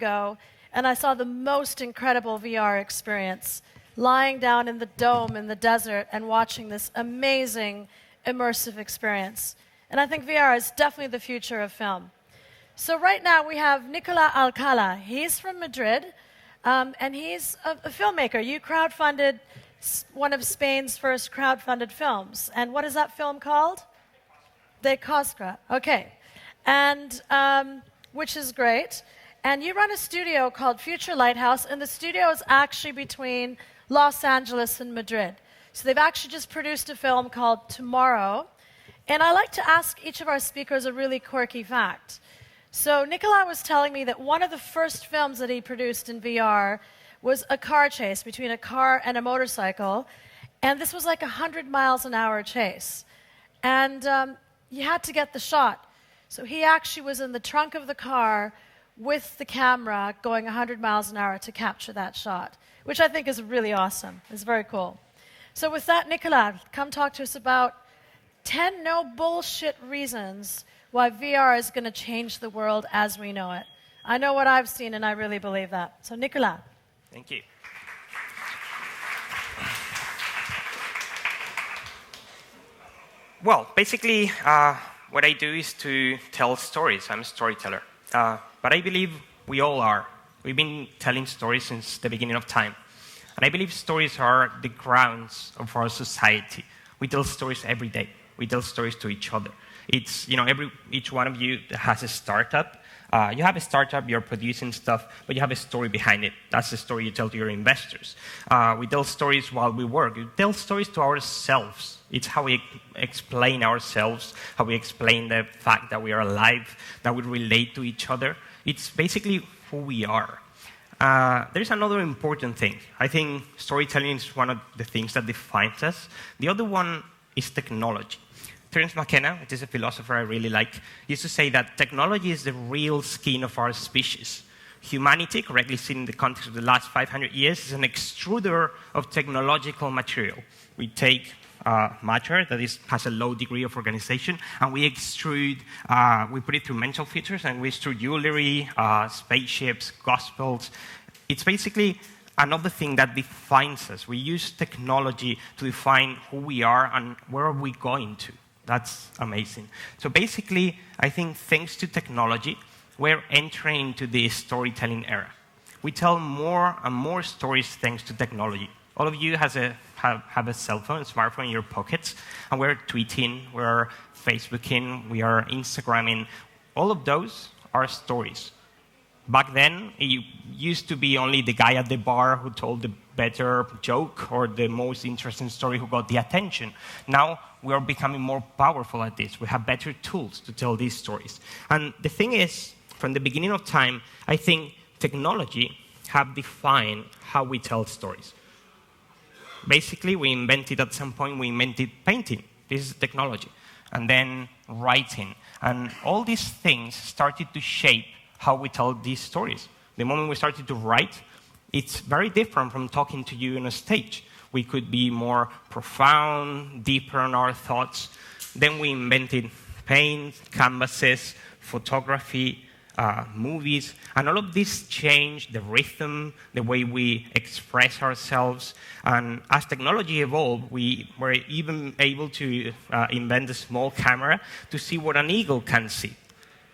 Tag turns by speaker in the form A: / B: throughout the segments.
A: ago, and I saw the most incredible VR experience, lying down in the dome in the desert and watching this amazing immersive experience. And I think VR is definitely the future of film. So right now we have Nicolas Alcala. He's from Madrid, and he's a filmmaker. You crowdfunded one of Spain's first crowdfunded films. And what is that film called? De Costra. Okay. And which is great. And you run a studio called Future Lighthouse, and the studio is actually between Los Angeles and Madrid. So they've actually just produced a film called Tomorrow. And I like to ask each of our speakers a really quirky fact. So Nicolas was telling me that one of the first films that he produced in VR was a car chase between a car and a motorcycle. And this was like a 100 miles an hour chase. And you had to get the shot. So he actually was in the trunk of the car with the camera going 100 miles an hour to capture that shot, which I think is really awesome. It's very cool. So with that, Nicolas, come talk to us about 10 no bullshit reasons why VR is going to change the world as we know it. I know what I've seen, and I really believe that. So, Nicolas.
B: Thank you. Well, basically, what I do is to tell stories. I'm a storyteller. But I believe we all are. We've been telling stories since the beginning of time. And I believe stories are the grounds of our society. We tell stories every day. We tell stories to each other. It's, each one of you has a startup. You have a startup, you're producing stuff, but you have a story behind it. That's the story you tell to your investors. We tell stories while we work. We tell stories to ourselves. It's how we explain ourselves, how we explain the fact that we are alive, that we relate to each other. It's basically who we are. There's another important thing. I think storytelling is one of the things that defines us. The other one is technology. Terence McKenna, which is a philosopher I really like, used to say that technology is the real skin of our species. Humanity, correctly seen in the context of the last 500 years, is an extruder of technological material. We take matter that has a low degree of organization, and we extrude, we put it through mental features, and we extrude jewelry, spaceships, gospels. It's basically another thing that defines us. We use technology to define who we are and where are we going to. That's amazing. So basically, I think thanks to technology, we're entering into the storytelling era. We tell more and more stories thanks to technology. All of you have a cell phone, a smartphone in your pockets, and we're tweeting, we're Facebooking, we are Instagramming. All of those are stories. Back then, it used to be only the guy at the bar who told the better joke or the most interesting story who got the attention. Now, we are becoming more powerful at this. We have better tools to tell these stories. And the thing is, from the beginning of time, I think technology have defined how we tell stories. Basically, at some point, we invented painting. This is technology. And then writing. And all these things started to shape how we tell these stories. The moment we started to write, it's very different from talking to you on a stage. We could be more profound, deeper in our thoughts. Then we invented paint, canvases, photography, movies, and all of this changed the rhythm, the way we express ourselves. And as technology evolved, we were even able to invent a small camera to see what an eagle can see.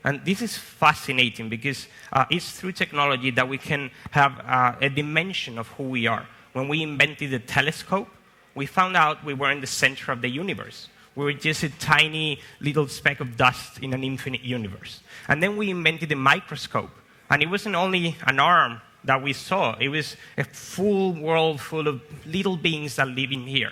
B: And this is fascinating because it's through technology that we can have a dimension of who we are. When we invented the telescope, we found out we were in the center of the universe. We were just a tiny little speck of dust in an infinite universe. And then we invented the microscope. And it wasn't only an arm that we saw. It was a full world full of little beings that live in here.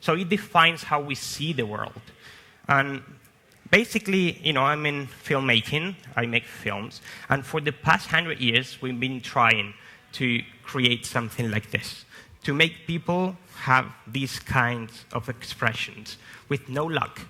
B: So it defines how we see the world. And basically, I'm in filmmaking. I make films. And for the past 100 years, we've been trying to create something like this, to make people have these kinds of expressions with no luck.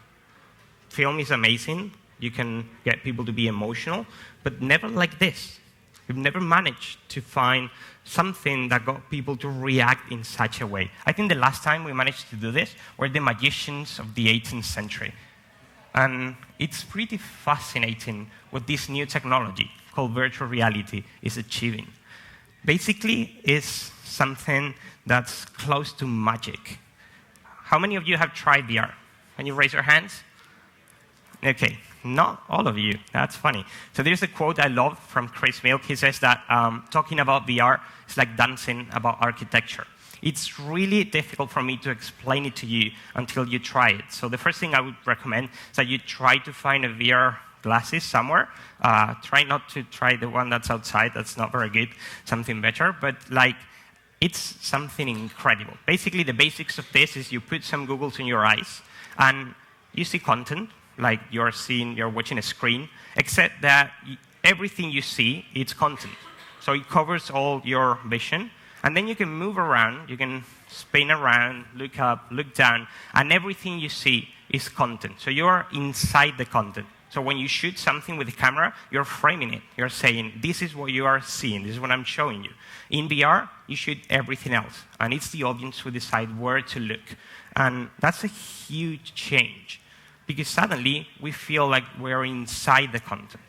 B: Film is amazing. You can get people to be emotional, but never like this. We've never managed to find something that got people to react in such a way. I think the last time we managed to do this were the magicians of the 18th century. And it's pretty fascinating what this new technology called virtual reality is achieving. Basically, it's something that's close to magic. How many of you have tried VR? Can you raise your hands? Okay, not all of you. That's funny. So there's a quote I love from Chris Milk. He says that talking about VR is like dancing about architecture. It's really difficult for me to explain it to you until you try it. So the first thing I would recommend is that you try to find a VR glasses somewhere. Try not to try the one that's outside. That's not very good. Something better. But it's something incredible. Basically, the basics of this is you put some goggles in your eyes, and you see content, like you're watching a screen, except that everything you see, it's content. So it covers all your vision, and then you can move around, you can spin around, look up, look down, and everything you see is content. So you're inside the content. So when you shoot something with the camera, you're framing it. You're saying, this is what you are seeing, this is what I'm showing you. In VR, you shoot everything else, and it's the audience who decide where to look. And that's a huge change, because suddenly we feel like we're inside the content.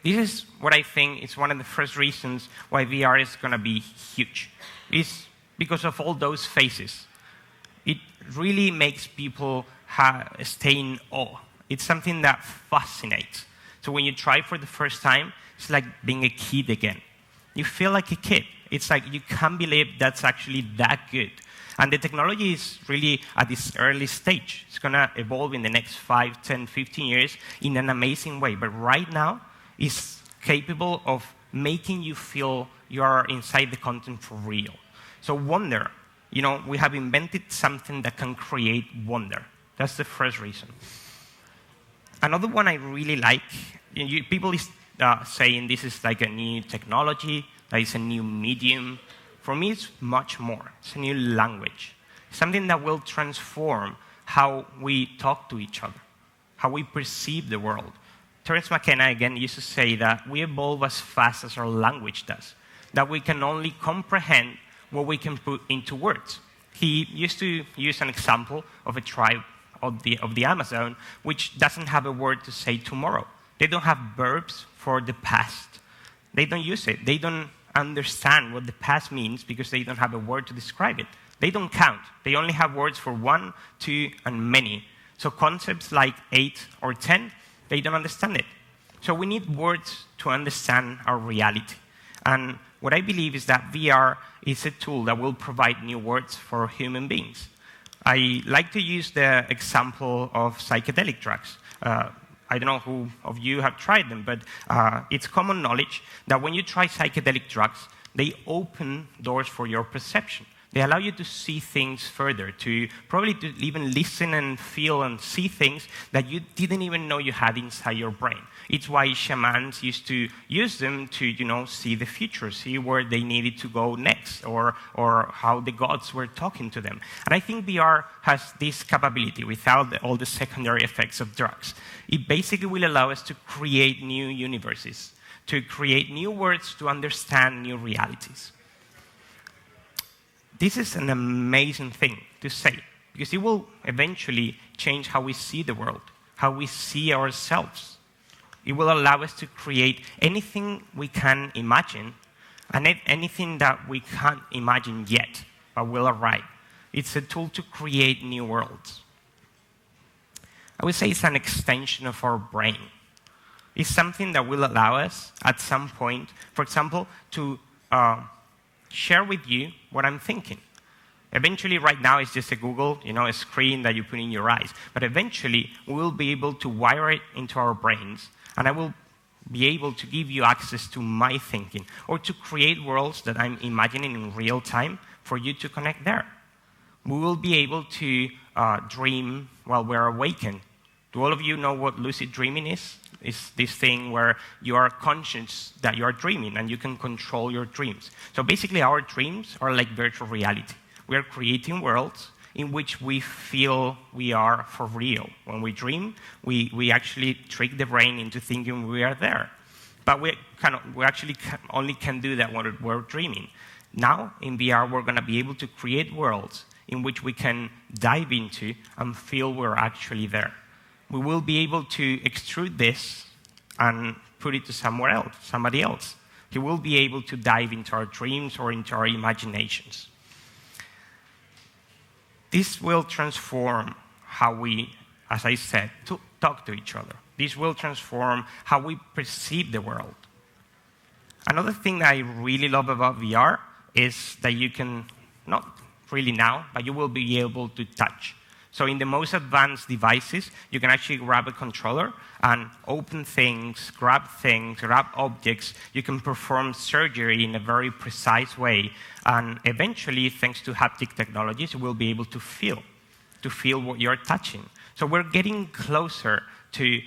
B: This is what I think is one of the first reasons why VR is going to be huge. It's because of all those faces. It really makes people stay in awe. It's something that fascinates. So when you try for the first time, it's like being a kid again. You feel like a kid. It's like you can't believe that's actually that good. And the technology is really at this early stage. It's going to evolve in the next 5, 10, 15 years in an amazing way. But right now, it's capable of making you feel you are inside the content for real. So wonder, we have invented something that can create wonder. That's the first reason. Another one I really like, people is saying this is like a new technology, that is a new medium. For me, it's much more. It's a new language, something that will transform how we talk to each other, how we perceive the world. Terence McKenna, again, used to say that we evolve as fast as our language does, that we can only comprehend what we can put into words. He used to use an example of a tribe of the Amazon, which doesn't have a word to say tomorrow. They don't have verbs for the past. They don't use it. They don't understand what the past means because they don't have a word to describe it. They don't count. They only have words for 1, 2, and many. So concepts like 8 or 10, they don't understand it. So we need words to understand our reality. And what I believe is that VR is a tool that will provide new words for human beings. I like to use the example of psychedelic drugs. I don't know who of you have tried them, but it's common knowledge that when you try psychedelic drugs, they open doors for your perception. They allow you to see things further, to probably to even listen and feel and see things that you didn't even know you had inside your brain. It's why shamans used to use them to, see the future, see where they needed to go next, or how the gods were talking to them. And I think VR has this capability without all the secondary effects of drugs. It basically will allow us to create new universes, to create new words to understand new realities. This is an amazing thing to say, because it will eventually change how we see the world, how we see ourselves. It will allow us to create anything we can imagine, and anything that we can't imagine yet, but will arrive. It's a tool to create new worlds. I would say it's an extension of our brain. It's something that will allow us, at some point, for example, to share with you what I'm thinking. Eventually, right now, it's just a Google, a screen that you put in your eyes. But eventually, we will be able to wire it into our brains, and I will be able to give you access to my thinking, or to create worlds that I'm imagining in real time for you to connect there. We will be able to dream while we're awakened. Do all of you know what lucid dreaming is? It's this thing where you are conscious that you are dreaming and you can control your dreams. So basically, our dreams are like virtual reality. We are creating worlds in which we feel we are for real. When we dream, we actually trick the brain into thinking we are there. But we actually only can do that when we're dreaming. Now, in VR, we're going to be able to create worlds in which we can dive into and feel we're actually there. we will be able to extrude this and put it to somewhere else, somebody else. He will be able to dive into our dreams or into our imaginations. This will transform how we, as I said, talk to each other. This will transform how we perceive the world. Another thing that I really love about VR is that you can, not really now, but you will be able to touch. So in the most advanced devices, you can actually grab a controller and open things, grab objects. You can perform surgery in a very precise way. And eventually, thanks to haptic technologies, you will be able to feel what you're touching. So we're getting closer to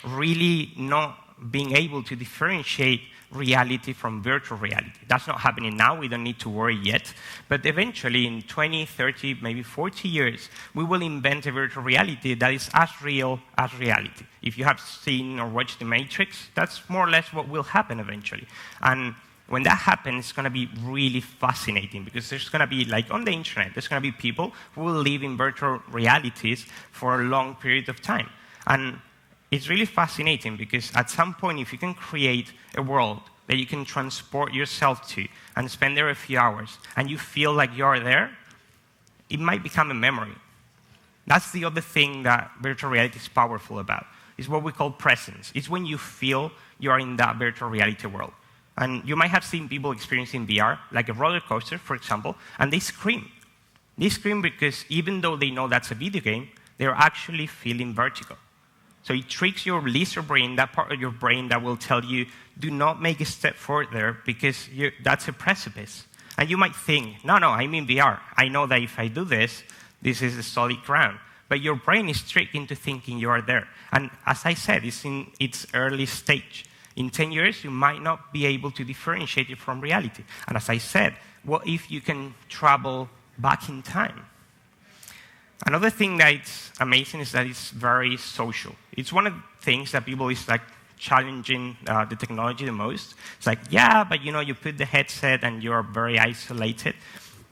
B: really not being able to differentiate reality from virtual reality. That's not happening now. We don't need to worry yet. But eventually, in 20, 30, maybe 40 years, we will invent a virtual reality that is as real as reality. If you have seen or watched The Matrix, that's more or less what will happen eventually. And when that happens, it's going to be really fascinating because there's going to be, like on the internet, there's going to be people who will live in virtual realities for a long period of time. And it's really fascinating because at some point, if you can create a world that you can transport yourself to and spend there a few hours, and you feel like you're there, it might become a memory. That's the other thing that virtual reality is powerful about. It's what we call presence. It's when you feel you're in that virtual reality world. And you might have seen people experiencing VR, like a roller coaster, for example, and they scream. They scream because even though they know that's a video game, they're actually feeling vertigo. So it tricks your lizard brain, that part of your brain that will tell you, do not make a step forward there because that's a precipice. And you might think, no, I'm in VR. I know that if I do this, this is a solid ground. But your brain is tricked into thinking you are there. And as I said, it's in its early stage. In 10 years, you might not be able to differentiate it from reality. And as I said, what if you can travel back in time? Another thing that's amazing is that it's very social. It's one of the things that people is like challenging the technology the most. It's like, yeah, but you put the headset and you're very isolated.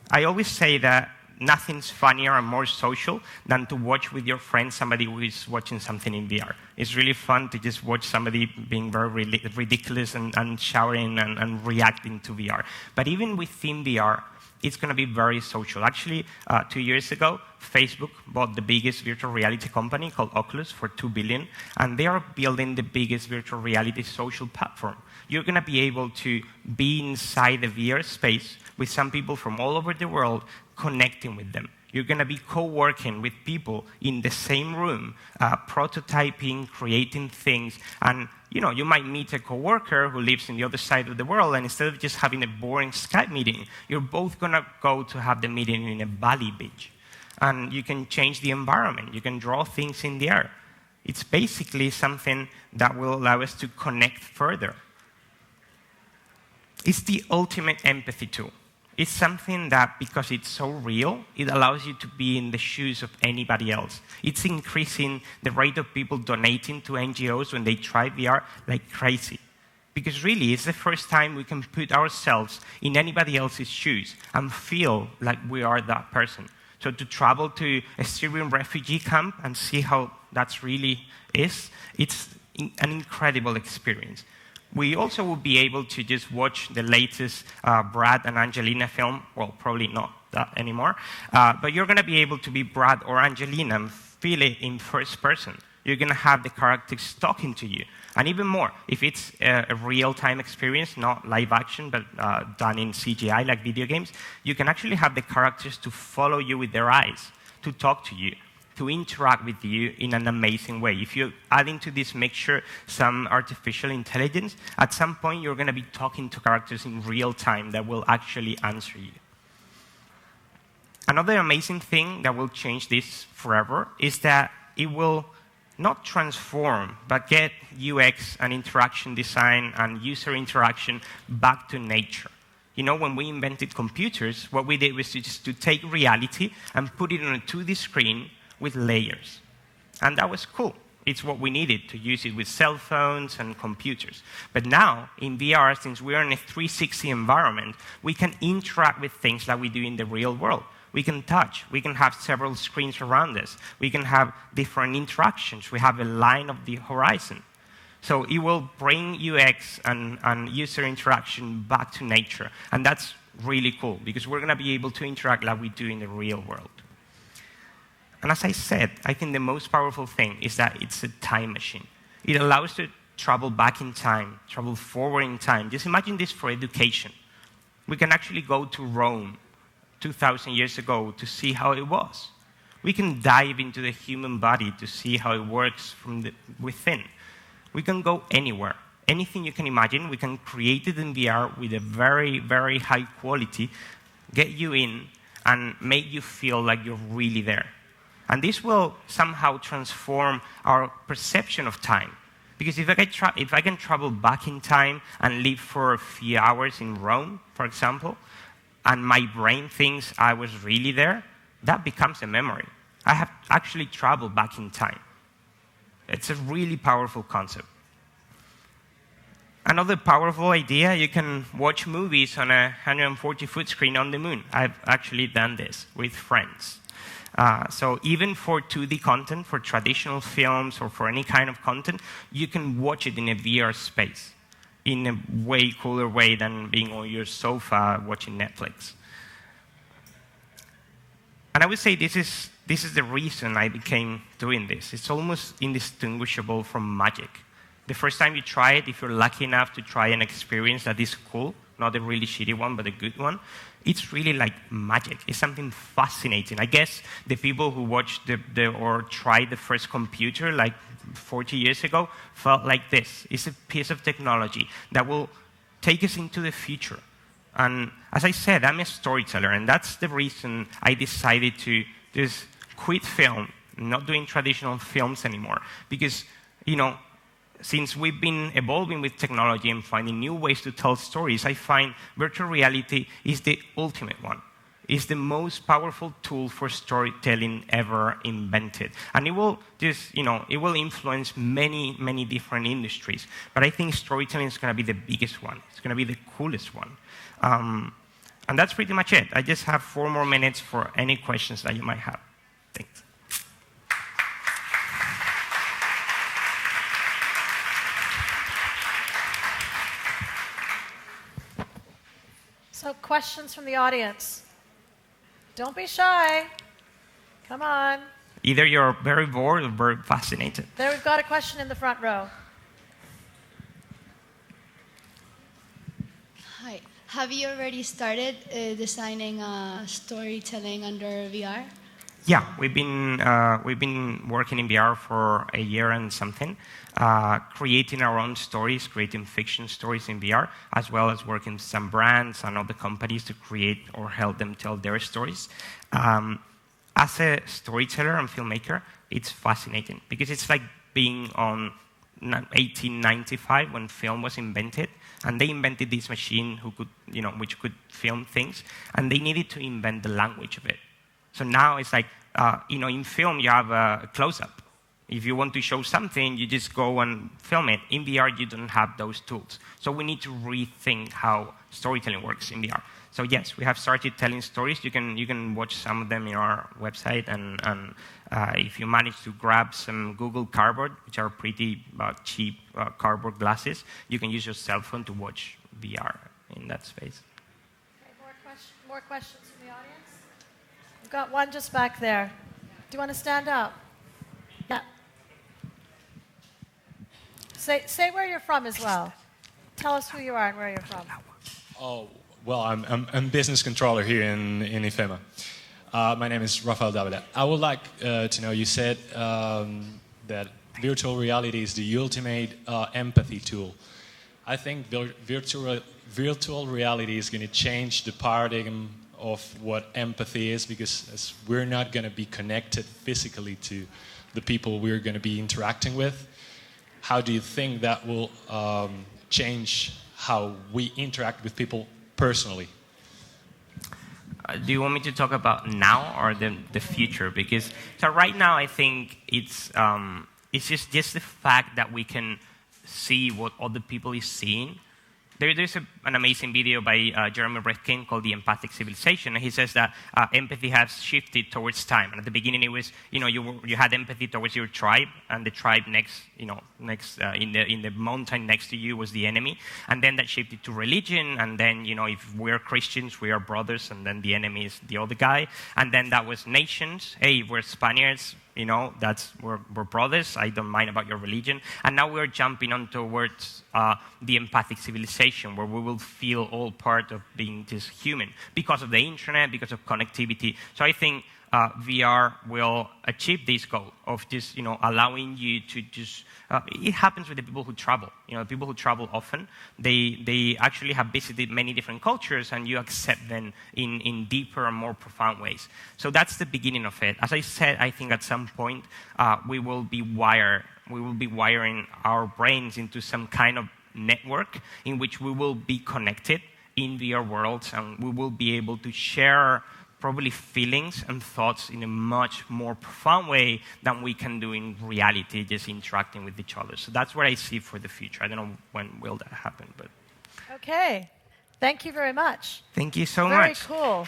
B: I always say that nothing's funnier and more social than to watch with your friends somebody who is watching something in VR. It's really fun to just watch somebody being very ridiculous and shouting and reacting to VR. But even within VR, it's going to be very social. Actually, 2 years ago, Facebook bought the biggest virtual reality company called Oculus for $2 billion, and they are building the biggest virtual reality social platform. You're going to be able to be inside the VR space with some people from all over the world connecting with them. You're going to be co-working with people in the same room, prototyping, creating things, and you might meet a coworker who lives in the other side of the world, and instead of just having a boring Skype meeting, you're both going to go to have the meeting in a Bali beach. And you can change the environment. You can draw things in the air. It's basically something that will allow us to connect further. It's the ultimate empathy tool. It's something that, because it's so real, it allows you to be in the shoes of anybody else. It's increasing the rate of people donating to NGOs when they try VR like crazy. Because really, it's the first time we can put ourselves in anybody else's shoes and feel like we are that person. So to travel to a Syrian refugee camp and see how that really is, it's an incredible experience. We also will be able to just watch the latest Brad and Angelina film. Well, probably not that anymore. But you're going to be able to be Brad or Angelina and feel it in first person. You're going to have the characters talking to you. And even more, if it's a real-time experience, not live action, but done in CGI like video games, you can actually have the characters to follow you with their eyes, to talk to you, to interact with you in an amazing way. If you add into this mixture some artificial intelligence, at some point you're going to be talking to characters in real time that will actually answer you. Another amazing thing that will change this forever is that it will not transform, but get UX and interaction design and user interaction back to nature. When we invented computers, what we did was just to take reality and put it on a 2D screen with layers. And that was cool. It's what we needed to use it with cell phones and computers. But now, in VR, since we're in a 360 environment, we can interact with things like we do in the real world. we can touch. We can have several screens around us. We can have different interactions. We have a line of the horizon. So it will bring UX and user interaction back to nature. And that's really cool, because we're going to be able to interact like we do in the real world. And as I said, I think the most powerful thing is that it's a time machine. It allows us to travel back in time, travel forward in time. Just imagine this for education. We can actually go to Rome 2,000 years ago to see how it was. We can dive into the human body to see how it works from within. We can go anywhere. Anything you can imagine, we can create it in VR with a very, very high quality, get you in, and make you feel like you're really there. And this will somehow transform our perception of time. Because if I can travel back in time and live for a few hours in Rome, for example, and my brain thinks I was really there, that becomes a memory. I have actually traveled back in time. It's a really powerful concept. Another powerful idea, you can watch movies on a 140-foot screen on the moon. I've actually done this with friends. So even for 2D content, for traditional films or for any kind of content, you can watch it in a VR space in a way cooler way than being on your sofa watching Netflix. And I would say this is the reason I became doing this. It's almost indistinguishable from magic. The first time you try it, if you're lucky enough to try an experience that is cool, not a really shitty one, but a good one, it's really like magic. It's something fascinating. I guess the people who watched or tried the first computer like 40 years ago felt like this. It's a piece of technology that will take us into the future. And as I said, I'm a storyteller, and that's the reason I decided to just quit film, not doing traditional films anymore. Because, since we've been evolving with technology and finding new ways to tell stories, I find virtual reality is the ultimate one. It's the most powerful tool for storytelling ever invented. And it will it will influence many, many different industries. But I think storytelling is going to be the biggest one. It's going to be the coolest one. And that's pretty much it. I just have 4 more minutes for any questions that you might have. Thanks.
A: So questions from the audience. Don't be shy. Come on.
B: Either you're very bored or very fascinated.
A: There, we've got a question in the front row.
C: Hi. Have you already started designing storytelling under VR?
B: Yeah, we've been working in VR for a year and something, creating our own stories, creating fiction stories in VR, as well as working with some brands and other companies to create or help them tell their stories. As a storyteller and filmmaker, it's fascinating because it's like being on 1895 when film was invented, and they invented this machine which could film things, and they needed to invent the language of it. So now it's like, in film you have a close-up. If you want to show something, you just go and film it. In VR, you don't have those tools. So we need to rethink how storytelling works in VR. So yes, we have started telling stories. You can watch some of them in our website, and if you manage to grab some Google Cardboard, which are pretty cheap cardboard glasses, you can use your cell phone to watch VR in that space.
A: Okay, more questions from the audience? We've got one just back there. Do you want to stand up? Yeah. Say where you're from as well. Tell us who you are and where you're from.
D: Oh, well, I'm business controller here in IFEMA. My name is Rafael Davila. I would like to know, you said that virtual reality is the ultimate empathy tool. I think virtual reality is going to change the paradigm of what empathy is, because we're not going to be connected physically to the people we're going to be interacting with. How do you think that will change how we interact with people personally?
B: Do you want me to talk about now or the future? Because so right now I think it's just the fact that we can see what other people is seeing There's an amazing video by Jeremy Rifkin called The Empathic Civilization, and he says that empathy has shifted towards time. And at the beginning, it was, you had empathy towards your tribe, and the tribe next in the mountain next to you was the enemy. And then that shifted to religion, and then, if we're Christians, we are brothers, and then the enemy is the other guy. And then that was nations. Hey, we're Spaniards. We're brothers. I don't mind about your religion. And now we're jumping on towards the empathic civilization, where we will feel all part of being just human because of the internet, because of connectivity. So I think VR will achieve this goal of just, allowing you to just. It happens with the people who travel. People who travel often, they actually have visited many different cultures, and you accept them in deeper and more profound ways. So that's the beginning of it. As I said, I think at some point we will be wiring our brains into some kind of network in which we will be connected in VR worlds, and we will be able to share probably feelings and thoughts in a much more profound way than we can do in reality, just interacting with each other. So that's what I see for the future. I don't know when will that happen, but...
A: Okay. Thank you very much.
B: Thank you so much.
A: Very cool.